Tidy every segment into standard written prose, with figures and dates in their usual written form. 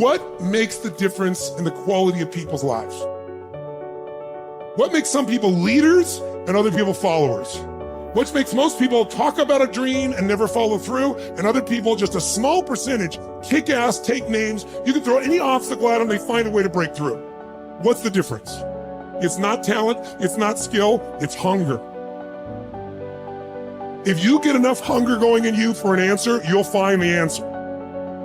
What makes the difference in the quality of people's lives? What makes some people leaders and other people followers? What makes most people talk about a dream and never follow through, and other people, just a small percentage, kick ass, take names. You can throw any obstacle at them, they find a way to break through. What's the difference? It's not talent, it's not skill, it's hunger. If you get enough hunger going in you for an answer, you'll find the answer.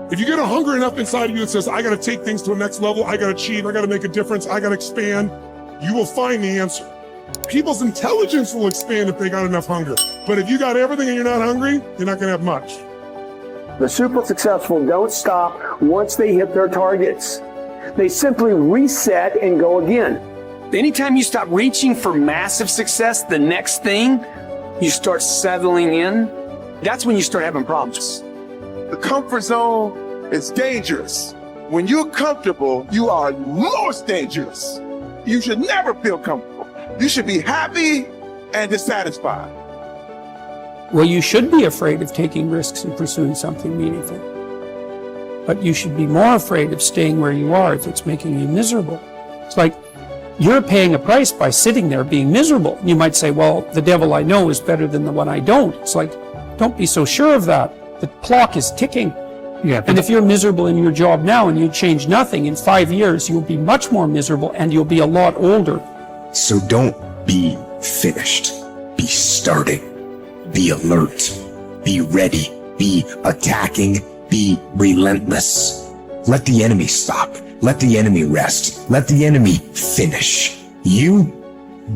If you get a hunger enough inside of you that says, I gotta take things to the next level, I gotta achieve, I gotta make a difference, I gotta expand, you will find the answer. People's intelligence will expand if they got enough hunger. But if you got everything and you're not hungry, you're not gonna have much. The super successful don't stop once they hit their targets. They simply reset and go again. Anytime you stop reaching for massive success, the next thing, you start settling in, that's when you start having problems. The comfort zone is dangerous. When you're comfortable, you are most dangerous. You should never feel comfortable. You should be happy and dissatisfied. Well, you should be afraid of taking risks and pursuing something meaningful. But you should be more afraid of staying where you are if it's making you miserable. It's like you're paying a price by sitting there being miserable. You might say, well, the devil I know is better than the one I don't. It's like, don't be so sure of that. The clock is ticking. Yeah, and if you're miserable in your job now and you change nothing, in 5 years, you'll be much more miserable and you'll be a lot older. So don't be finished. Be starting. Be alert. Be ready. Be attacking. Be relentless. Let the enemy stop. Let the enemy rest. Let the enemy finish. You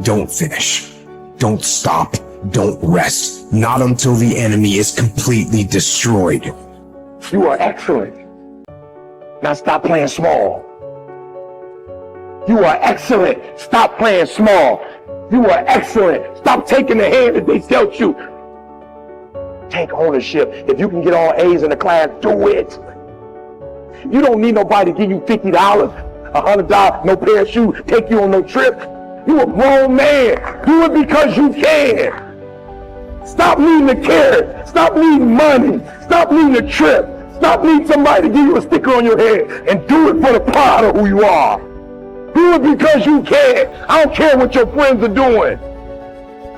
don't finish. Don't stop. Don't rest. Not until the enemy is completely destroyed. You are excellent. Now stop playing small. You are excellent. Stop playing small. You are excellent. Stop taking the hand that they dealt you. Take ownership. If you can get all A's in the class, do it. You don't need nobody to give you $50, $100, no pair of shoes, take you on no trip. You a grown man. Do it because you can. Stop needing a carrot. Stop needing money. Stop needing a trip. Stop needing somebody to give you a sticker on your head, and do it for the pride of who you are. Do it because you can. I don't care what your friends are doing.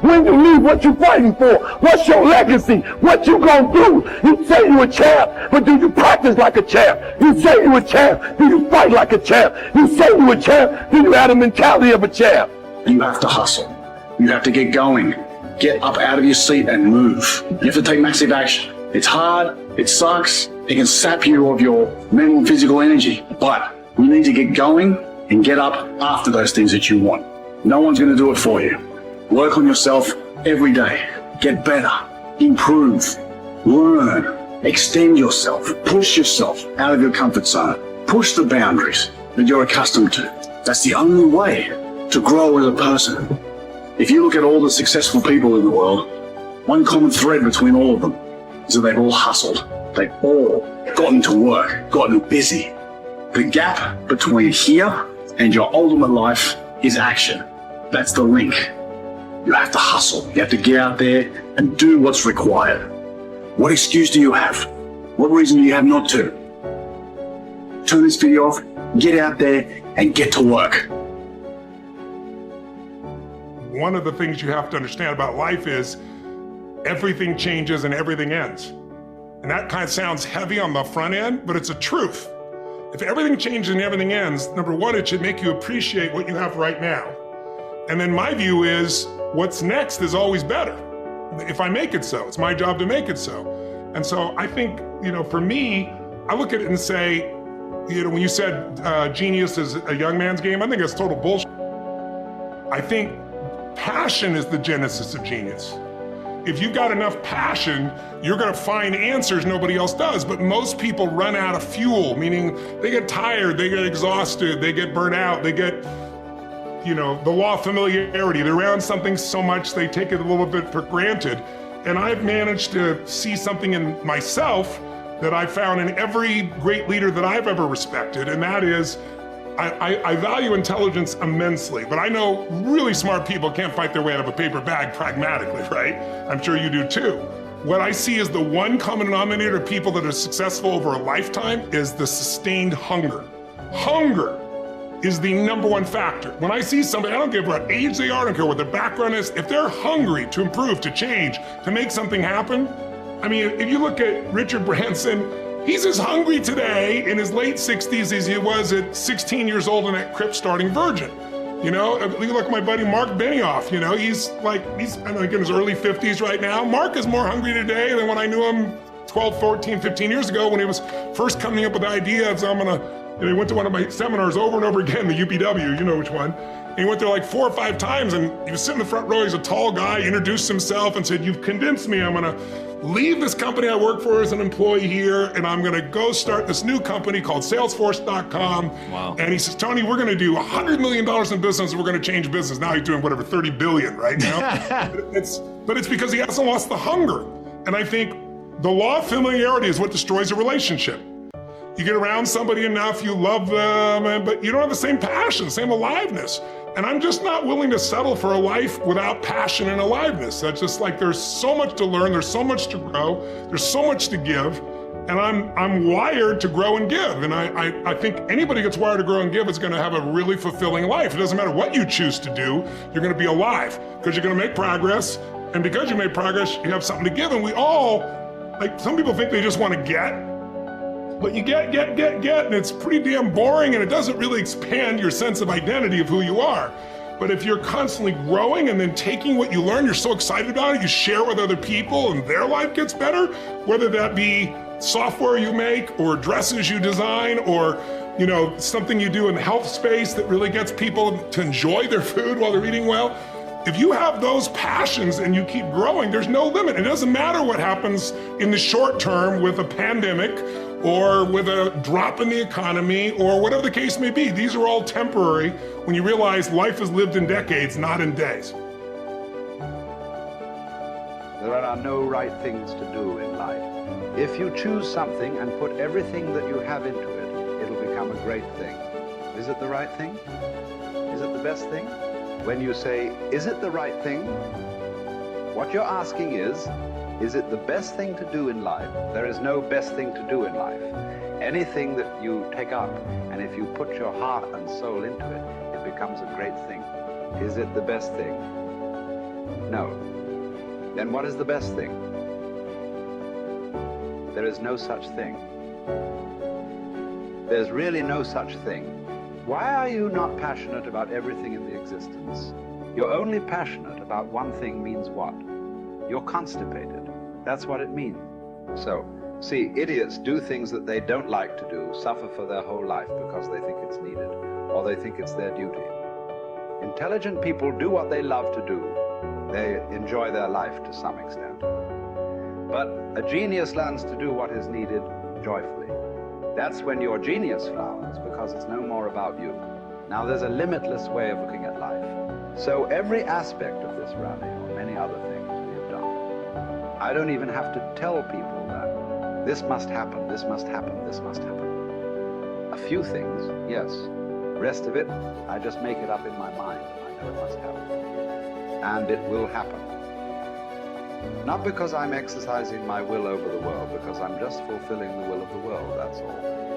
When you leave, what you fighting for? What's your legacy? What you gonna do? You say you a champ, but do you practice like a champ? You say you a champ, do you fight like a champ? You say you a champ, do you have the mentality of a champ? You have to hustle. You have to get going. Get up out of your seat and move. You have to take massive action. It's hard, it sucks, it can sap you of your mental and physical energy, but you need to get going and get up after those things that you want. No one's gonna do it for you. Work on yourself every day. Get better, improve, learn, extend yourself, push yourself out of your comfort zone. Push the boundaries that you're accustomed to. That's the only way to grow as a person. If you look at all the successful people in the world, one common thread between all of them is that they've all hustled. They've all gotten to work, gotten busy. The gap between here and your ultimate life is action. That's the link. You have to hustle. You have to get out there and do what's required. What excuse do you have? What reason do you have not to? Turn this video off, get out there and get to work. One of the things you have to understand about life is everything changes and everything ends. And that kind of sounds heavy on the front end, but it's a truth. If everything changes and everything ends, number one, it should make you appreciate what you have right now. And then my view is, what's next is always better. If I make it so, it's my job to make it so. And so I think, for me, I look at it and say, when you said genius is a young man's game, I think that's total bullshit. I think passion is the genesis of genius. If you've got enough passion, you're gonna find answers nobody else does. But most people run out of fuel, meaning they get tired, they get exhausted, they get burnt out, they get, the law of familiarity. They're around something so much they take it a little bit for granted. And I've managed to see something in myself that I found in every great leader that I've ever respected, and that is, I value intelligence immensely, but I know really smart people can't fight their way out of a paper bag pragmatically, right? I'm sure you do too. what I see as the one common denominator of people that are successful over a lifetime is the sustained hunger. Hunger is the number one factor. When I see somebody, I don't care what age they are, I don't care what their background is, if they're hungry to improve, to change, to make something happen. I mean, if you look at Richard Branson, he's as hungry today in his late 60s as he was at 16 years old in that crypt starting Virgin. You know, you look at my buddy Mark Benioff, you know, he's I think in his early 50s right now. Mark is more hungry today than when I knew him 12, 14, 15 years ago when he was first coming up with the idea of, he went to one of my seminars over and over again, the UPW, you know which one. And he went there like 4 or 5 times and he was sitting in the front row, he's a tall guy, introduced himself and said, "You've convinced me, I'm gonna leave this company I work for as an employee here and I'm gonna go start this new company called Salesforce.com. Wow. And he says, "Tony, we're gonna do $100 million in business and we're gonna change business." Now he's doing whatever, 30 billion right now. but it's because he hasn't lost the hunger. And I think the law of familiarity is what destroys a relationship. You get around somebody enough, you love them, but you don't have the same passion, same aliveness. And I'm just not willing to settle for a life without passion and aliveness. That's just like, there's so much to learn, there's so much to grow, there's so much to give, and I'm wired to grow and give. And I think anybody who gets wired to grow and give is gonna have a really fulfilling life. It doesn't matter what you choose to do, you're gonna be alive, because you're gonna make progress, and because you made progress, you have something to give. And we all, like, some people think they just wanna get, but you get, and it's pretty damn boring, and it doesn't really expand your sense of identity of who you are. But if you're constantly growing and then taking what you learn, you're so excited about it, you share with other people and their life gets better, whether that be software you make or dresses you design or, you know, something you do in the health space that really gets people to enjoy their food while they're eating well. If you have those passions and you keep growing, there's no limit. It doesn't matter what happens in the short term with a pandemic or with a drop in the economy or whatever the case may be. These are all temporary when you realize life is lived in decades, not in days. There are no right things to do in life. If you choose something and put everything that you have into it, it'll become a great thing. Is it the right thing? Is it the best thing? When you say, is it the right thing? What you're asking is it the best thing to do in life? There is no best thing to do in life. Anything that you take up, and if you put your heart and soul into it, it becomes a great thing. Is it the best thing? No. Then what is the best thing? There is no such thing. There's really no such thing. Why are you not passionate about everything in the existence? You're only passionate about one thing means what? You're constipated. That's what it means. So, see, idiots do things that they don't like to do, suffer for their whole life because they think it's needed, or they think it's their duty. Intelligent people do what they love to do. They enjoy their life to some extent. But a genius learns to do what is needed joyfully. That's when your genius flowers, because it's no more about you. Now there's a limitless way of looking at life. So every aspect of this rally, or many other things we have done, I don't even have to tell people that this must happen, this must happen, this must happen. A few things, yes. Rest of it, I just make it up in my mind. I know it must happen. And it will happen. Not because I'm exercising my will over the world, because I'm just fulfilling the will of the world, that's all.